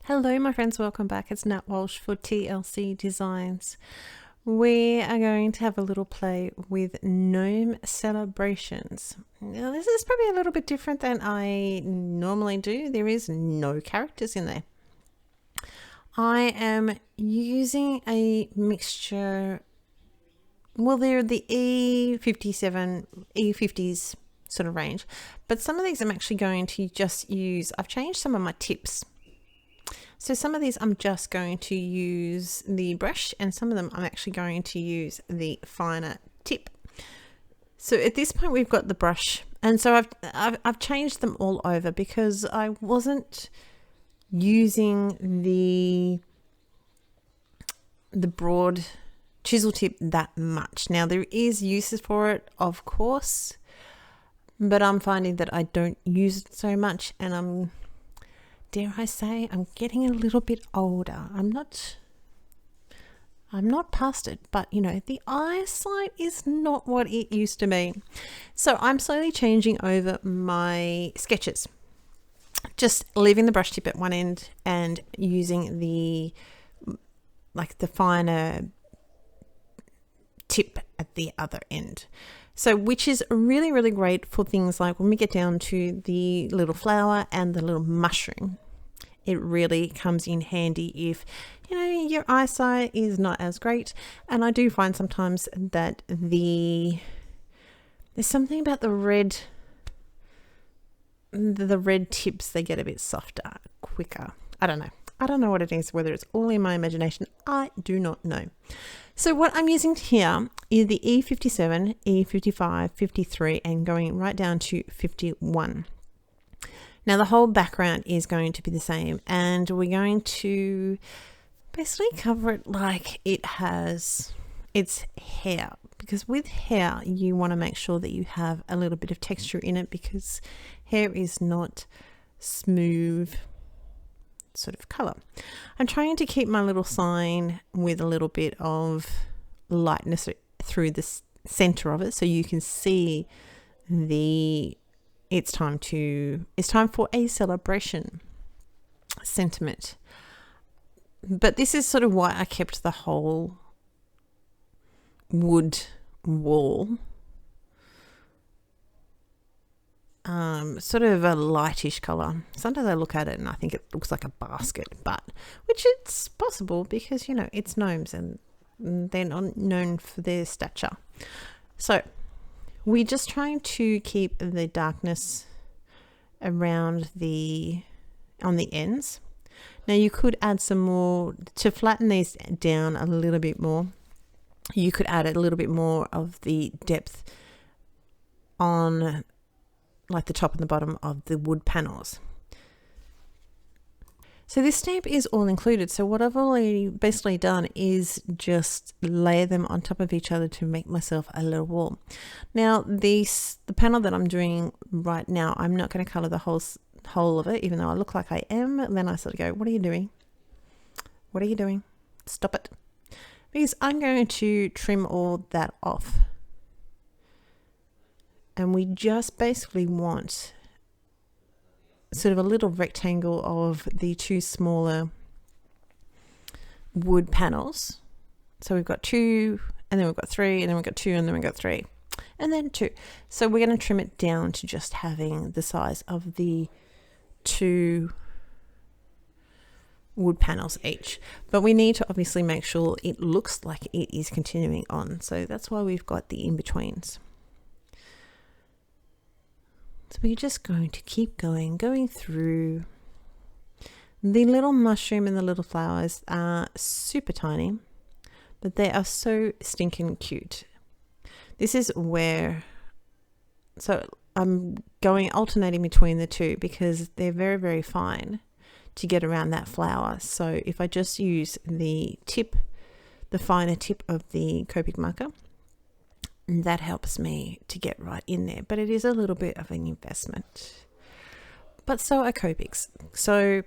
Hello my friends, welcome back. It's Nat Walsh for TLC Designs. We are going to have a little play with Gnome Celebrations. Now this is probably a little bit different than I normally do. There is no characters in there. I am using a mixture, well they're the E57, E50s sort of range, but some of these I'm actually going to just use, I've changed some of my tips. So some of these I'm just going to use the brush and some of them I'm actually going to use the finer tip. So at this point we've got the brush, and so I've changed them all over because I wasn't using the broad chisel tip that much. Now there is uses for it, of course, but I'm finding that I don't use it so much, and dare I say, I'm getting a little bit older. I'm not past it, but you know, the eyesight is not what it used to be. So I'm slowly changing over my sketches, just leaving the brush tip at one end and using the finer tip at the other end. So which is really, really great for things like when we get down to the little flower and the little mushroom. It really comes in handy if, you know, your eyesight is not as great. And I do find sometimes that there's something about the red tips, they get a bit softer, quicker. I don't know what it is, whether it's all in my imagination. I do not know. So what I'm using here is the E57, E55, 53, and going right down to 51. Now the whole background is going to be the same, and we're going to basically cover it like it has its hair, because with hair you want to make sure that you have a little bit of texture in it, because hair is not smooth sort of color. I'm trying to keep my little sign with a little bit of lightness through the center of it, so you can see it's time for a celebration sentiment. But this is sort of why I kept the whole wood wall sort of a lightish color. Sometimes I look at it and I think it looks like a basket, but which it's possible because, you know, it's gnomes and they're not known for their stature. So we're just trying to keep the darkness around on the ends. Now you could add some more to flatten these down a little bit more. You could add a little bit more of the depth on like the top and the bottom of the wood panels. So this stamp is all included. So what I've already basically done is just layer them on top of each other to make myself a little wall. Now the panel that I'm doing right now, I'm not going to color the whole of it, even though I look like I am. And then I sort of go, what are you doing? What are you doing? Stop it. Because I'm going to trim all that off. And we just basically want sort of a little rectangle of the two smaller wood panels. So we've got 2, and then we've got 3, and then we've got 2, and then we've got 3, and then 2. So we're going to trim it down to just having the size of the 2 wood panels each. But we need to obviously make sure it looks like it is continuing on. So that's why we've got the in-betweens. So we're just going to keep going through. The little mushroom and the little flowers are super tiny, but they are so stinking cute. This is where, so I'm alternating between the two because they're very, very fine to get around that flower. So if I just use the finer tip of the Copic marker, that helps me to get right in there, but it is a little bit of an investment. But so are Copics. So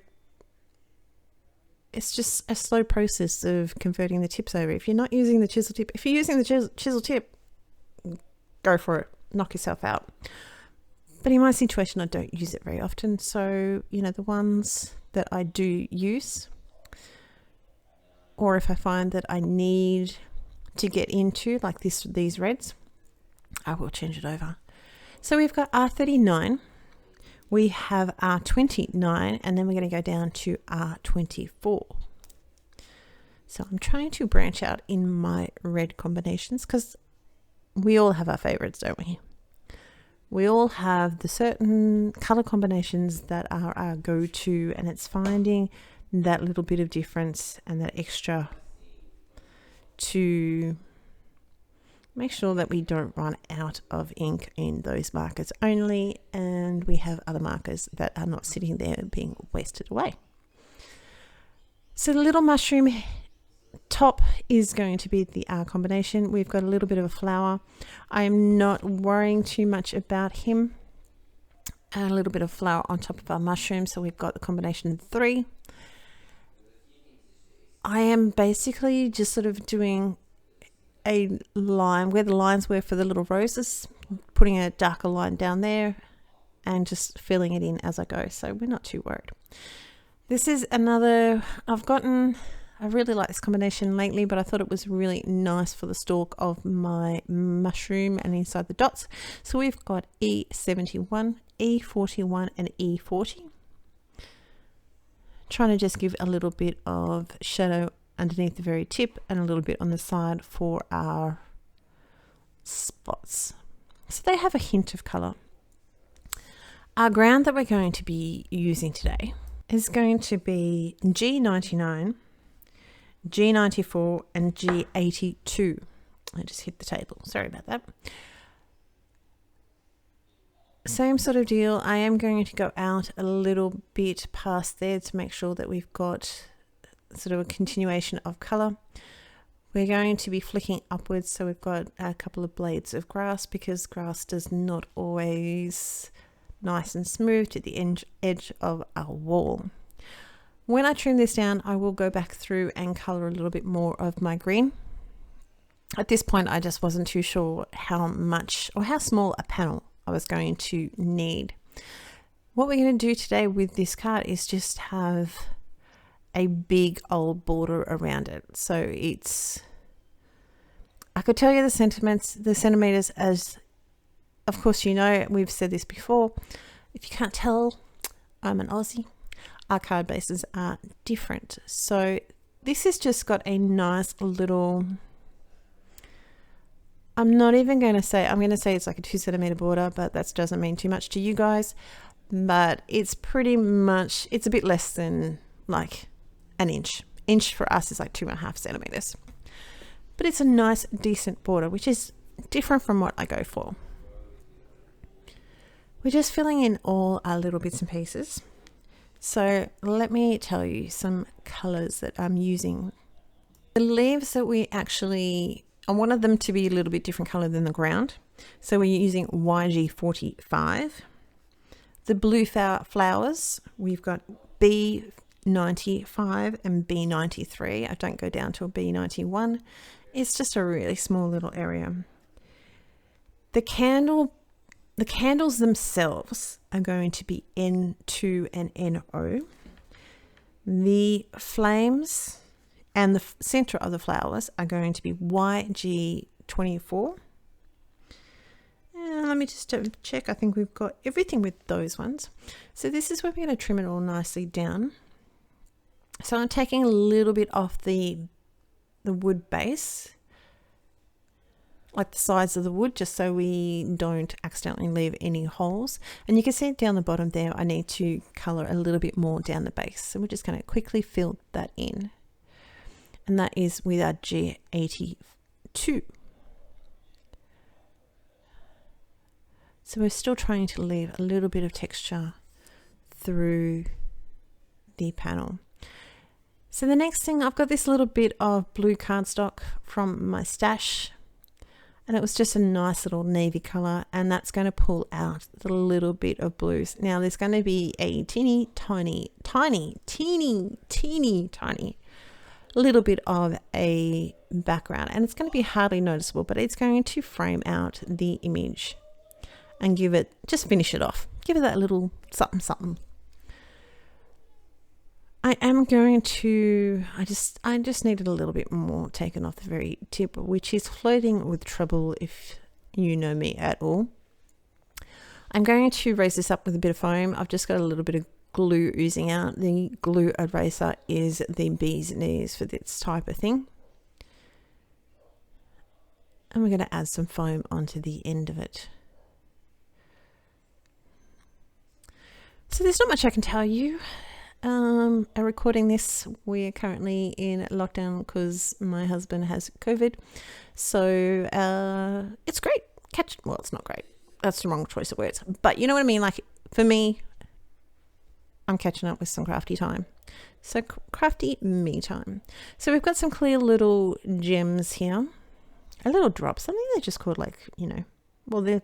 it's just a slow process of converting the tips over. If you're not using the chisel tip, if you're using the chisel tip, go for it, knock yourself out. But in my situation, I don't use it very often. So, you know, the ones that I do use, or if I find that I need to get into like these reds, I will change it over. So we've got R39, we have R29, and then we're going to go down to R24. So I'm trying to branch out in my red combinations because we all have our favorites, don't we? We all have the certain color combinations that are our go-to, and it's finding that little bit of difference and that extra to make sure that we don't run out of ink in those markers only, and we have other markers that are not sitting there being wasted away. So the little mushroom top is going to be the R combination. We've got a little bit of a flower. I'm not worrying too much about him. And a little bit of flower on top of our mushroom, so we've got the combination 3. I am basically just sort of doing a line where the lines were for the little roses, putting a darker line down there and just filling it in as I go, so we're not too worried. This is another, I really like this combination lately, but I thought it was really nice for the stalk of my mushroom and inside the dots. So we've got E71, E41 and E40. Trying to just give a little bit of shadow underneath the very tip and a little bit on the side for our spots. So they have a hint of color. Our ground that we're going to be using today is going to be G99, G94 and G82. I just hit the table, sorry about that. Same sort of deal. I am going to go out a little bit past there to make sure that we've got sort of a continuation of color. We're going to be flicking upwards, so we've got a couple of blades of grass, because grass does not always nice and smooth to the edge of our wall. When I trim this down, I will go back through and color a little bit more of my green. At this point, I just wasn't too sure how much or how small a panel I was going to need. What we're going to do today with this card is just have a big old border around it. So it's, I could tell you the centimeters, as of course you know, we've said this before. If you can't tell, I'm an Aussie. Our card bases are different. So this has just got a nice little, I'm going to say it's like a 2 centimeter border, but that doesn't mean too much to you guys. But it's pretty much, it's a bit less than like an inch. Inch for us is like 2.5 centimeters. But it's a nice, decent border, which is different from what I go for. We're just filling in all our little bits and pieces. So let me tell you some colors that I'm using. The leaves that we actually, I wanted them to be a little bit different color than the ground. So we're using YG45. The blue flowers, we've got B95 and B93. I don't go down to a B91. It's just a really small little area. The candles themselves are going to be N2 and NO. The flames and the center of the flowers are going to be YG24. And let me just check. I think we've got everything with those ones. So this is where we're going to trim it all nicely down. So I'm taking a little bit off the wood base, like the sides of the wood, just so we don't accidentally leave any holes. And you can see down the bottom there, I need to color a little bit more down the base. So we're just going to quickly fill that in. And that is with our G82. So we're still trying to leave a little bit of texture through the panel. So the next thing, I've got this little bit of blue cardstock from my stash, and it was just a nice little navy color, and that's going to pull out the little bit of blues. Now there's going to be a teeny tiny little bit of a background, and it's going to be hardly noticeable, but it's going to frame out the image and just finish it off. Give it that little something. I am going to, I just needed a little bit more taken off the very tip, which is flirting with trouble if you know me at all. I'm going to raise this up with a bit of foam. I've just got a little bit of glue oozing out. The glue eraser is the bee's knees for this type of thing. And we're going to add some foam onto the end of it. So there's not much I can tell you. I'm recording this. We're currently in lockdown because my husband has COVID. So it's great. Well, it's not great. That's the wrong choice of words. But you know what I mean? Like for me, I'm catching up with some crafty time. So crafty me time. So we've got some clear little gems here. Little drops. I think they're just called like, you know, well, they're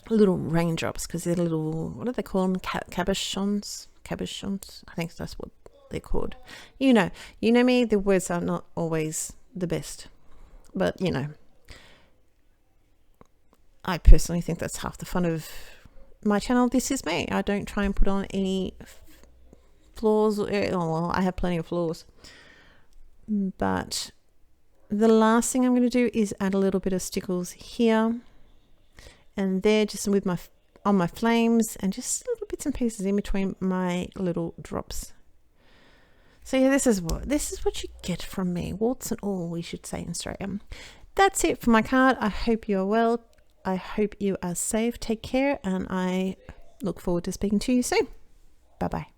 little raindrops because they're little, what do they call them? Cabochons. I think that's what they're called. You know me, the words are not always the best, but you know, I personally think that's half the fun of my channel. This is me. I don't try and put on any flaws. Well, I have plenty of flaws, but the last thing I'm going to do is add a little bit of stickles here and there, just with on my flames, and just little bits and pieces in between my little drops. So yeah, this is what you get from me, warts and all, we should say in Australia. That's it for my card. I hope you are well. I hope you are safe. Take care, and I look forward to speaking to you soon. Bye bye.